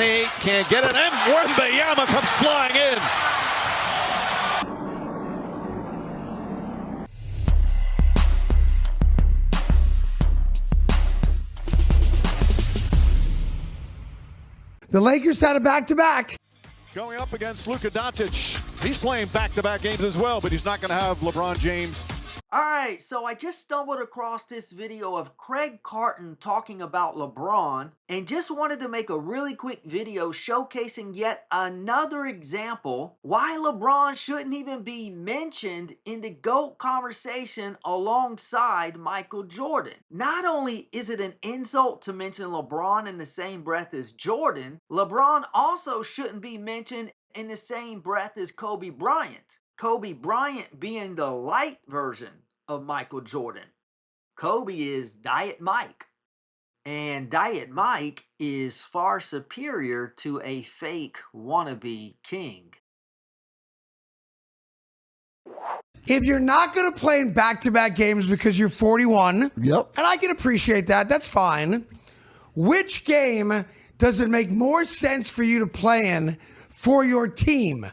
He can't get it, and Wembanyama comes flying in. The Lakers had a back-to-back. Going up against Luka Doncic. He's playing back-to-back games as well, but he's not going to have LeBron James. Alright, so I just stumbled across this video of Craig Carton talking about LeBron and just wanted to make a really quick video showcasing yet another example why LeBron shouldn't even be mentioned in the GOAT conversation alongside Michael Jordan. Not only is it an insult to mention LeBron in the same breath as Jordan, LeBron also shouldn't be mentioned in the same breath as Kobe Bryant. Kobe Bryant being the light version of Michael Jordan. Kobe is Diet Mike. And Diet Mike is far superior to a fake wannabe king. If you're not going to play in back-to-back games because you're 41, Yep. and I can appreciate that, that's fine. Which game does it make more sense for you to play in for your team?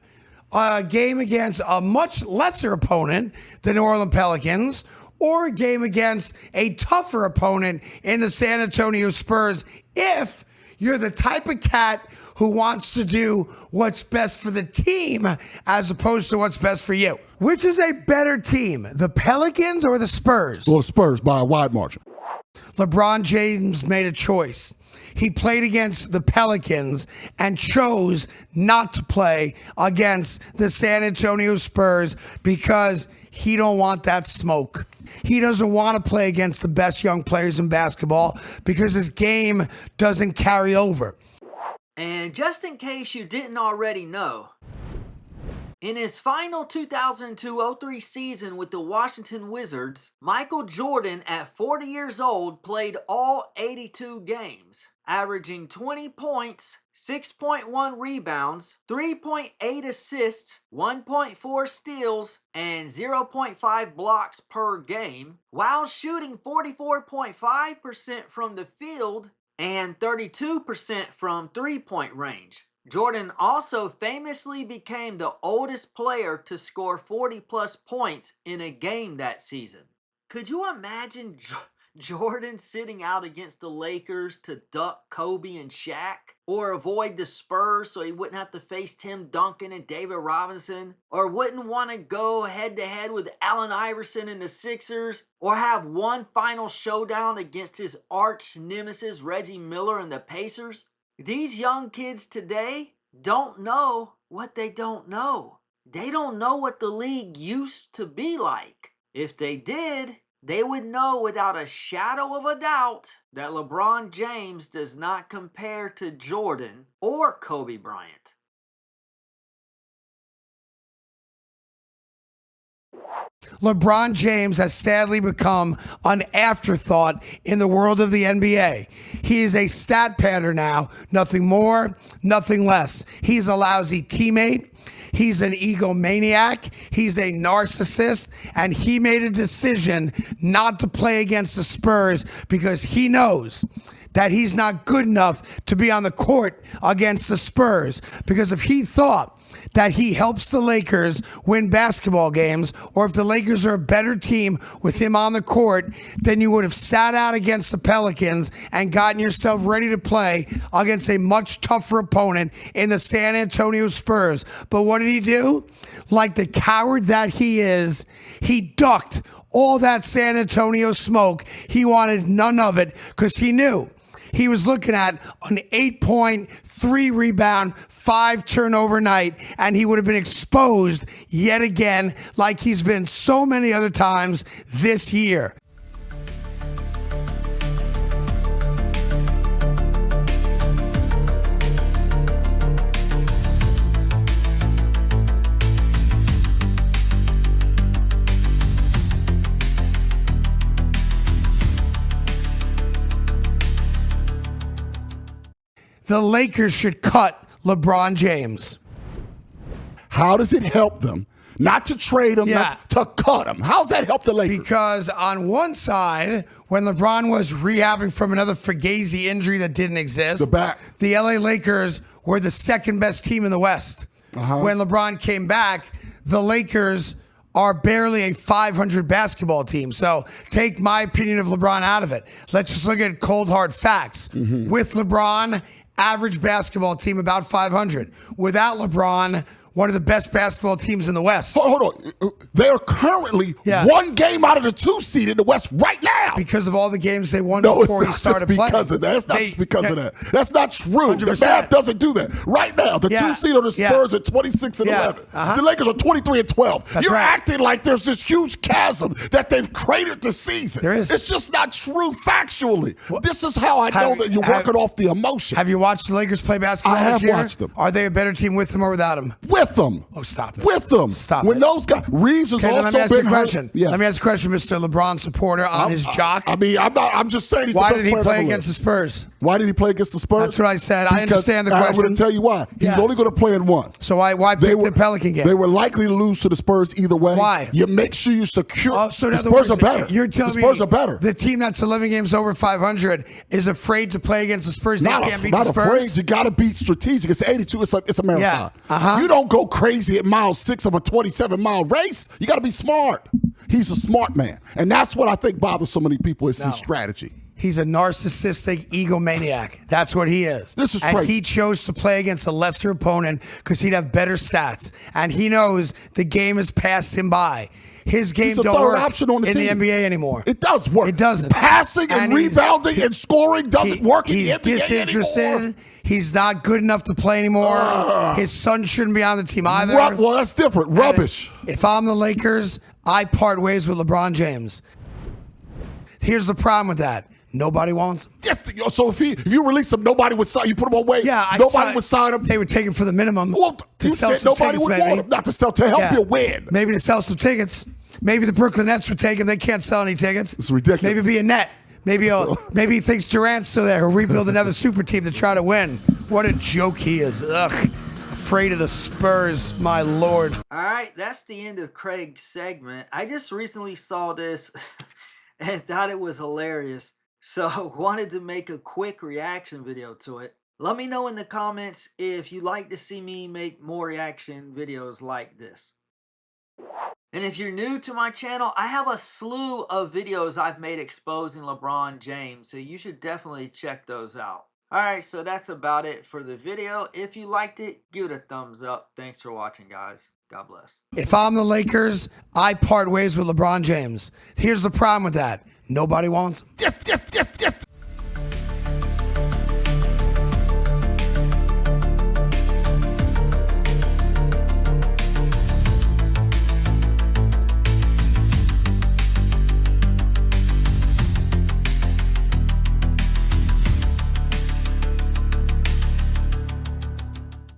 A game against a much lesser opponent, the New Orleans Pelicans, or a game against a tougher opponent in the San Antonio Spurs, if you're the type of cat who wants to do what's best for the team as opposed to what's best for you. Which is a better team, the Pelicans or the Spurs? Well, Spurs by a wide margin. LeBron James made a choice. He played against the Pelicans and chose not to play against the San Antonio Spurs because he don't want that smoke. He doesn't want to play against the best young players in basketball because his game doesn't carry over. And just in case you didn't already know, in his final 2002-03 season with the Washington Wizards, Michael Jordan, at 40 years old, played all 82 games, averaging 20 points, 6.1 rebounds, 3.8 assists, 1.4 steals, and 0.5 blocks per game, while shooting 44.5% from the field and 32% from three-point range. Jordan also famously became the oldest player to score 40-plus points in a game that season. Could you imagine Jordan sitting out against the Lakers to duck Kobe and Shaq? Or avoid the Spurs so he wouldn't have to face Tim Duncan and David Robinson? Or wouldn't want to go head-to-head with Allen Iverson and the Sixers? Or have one final showdown against his arch nemesis Reggie Miller and the Pacers? These young kids today don't know what they don't know. They don't know what the league used to be like. If they did, they would know without a shadow of a doubt that LeBron James does not compare to Jordan or Kobe Bryant. LeBron James has sadly become an afterthought in the world of the NBA. He is a stat padder now, nothing more, nothing less. He's a lousy teammate. He's an egomaniac. He's a narcissist. And he made a decision not to play against the Spurs because he knows that he's not good enough to be on the court against the Spurs. Because if he thought that he helps the Lakers win basketball games, or if the Lakers are a better team with him on the court, then you would have sat out against the Pelicans and gotten yourself ready to play against a much tougher opponent in the San Antonio Spurs. But what did he do? Like the coward that he is, he ducked all that San Antonio smoke. He wanted none of it because he knew he was looking at an 8-point, 3-rebound, 5-turnover night, and he would have been exposed yet again like he's been so many other times this year. The Lakers should cut LeBron James. How does it help them not to trade him, not to cut him. How's that help the Lakers? Because on one side, when LeBron was rehabbing from another Fugazi injury that didn't exist, the LA Lakers were the second best team in the West. When LeBron came back, the Lakers are barely a 500 basketball team. So take my opinion of LeBron out of it. Let's just look at cold hard facts. With LeBron, average basketball team about 500. Without LeBron, one of the best basketball teams in the West. Hold on. They are currently one game out of the 2 seed in the West right now. Because of all the games they won before he started playing. Because of that. That's not just because of that. That's not true. 100%. The math doesn't do that. Right now, the 2 seed on the Spurs at 26 and 11. The Lakers are 23 and 12. You're acting like there's this huge chasm that they've created this season. There is. It's just not true factually. This is how I know that you're working off the emotion. Have you watched the Lakers play basketball this year? I have watched them. Are they a better team with him or without him? With them. Oh, stop it. With them. Stop when it. Those guys, Reeves has also been hurt. Let me ask you a question, Mr. LeBron supporter on his jock. I'm just saying he's Why the best did he play player against the Spurs? Why did he play against the Spurs? That's what I said. I understand the question. I'm going to tell you why. He's only going to play in one. So why pick the Pelican game? They were likely to lose to the Spurs either way. Why? You make sure you secure. So the Spurs are better. You're telling the Spurs are better. The team that's 11 games over 500 is afraid to play against the Spurs. They can't beat the Spurs. Not afraid. You got to be strategic. It's 82. It's a marathon. You don't go crazy at mile 6 of a 27-mile race. You got to be smart. He's a smart man. And that's what I think bothers so many people is his strategy. He's a narcissistic egomaniac. That's what he is. This is crazy. And he chose to play against a lesser opponent because he'd have better stats. And he knows the game has passed him by. His game don't work option on the in team. the NBA anymore. It does work. It doesn't. Passing and rebounding and scoring doesn't work in the NBA disinterested. anymore. He's not good enough to play anymore. His son shouldn't be on the team either. Well, that's different. Rubbish. If I'm the Lakers, I part ways with LeBron James. Here's the problem with that. Nobody wants him. So if you release him, nobody would sign. You put him away. Nobody would sign him. They would take him for the minimum. Well, you said nobody would want him. Not to sell, to help you win. Maybe to sell some tickets. Maybe the Brooklyn Nets would take him. They can't sell any tickets. It's ridiculous. Maybe be a net. Maybe he thinks Durant's still there. He'll rebuild another super team to try to win. What a joke he is. Ugh. Afraid of the Spurs, my lord. All right, that's the end of Craig's segment. I just recently saw this and thought it was hilarious. So wanted to make a quick reaction video to it. Let me know in the comments if you'd like to see me make more reaction videos like this. And if you're new to my channel, I have a slew of videos I've made exposing LeBron James, so you should definitely check those out. Alright, so that's about it for the video. If you liked it, give it a thumbs up. Thanks for watching, guys. God bless. If I'm the Lakers, I part ways with LeBron James. Here's the problem with that. Nobody wants him. Just.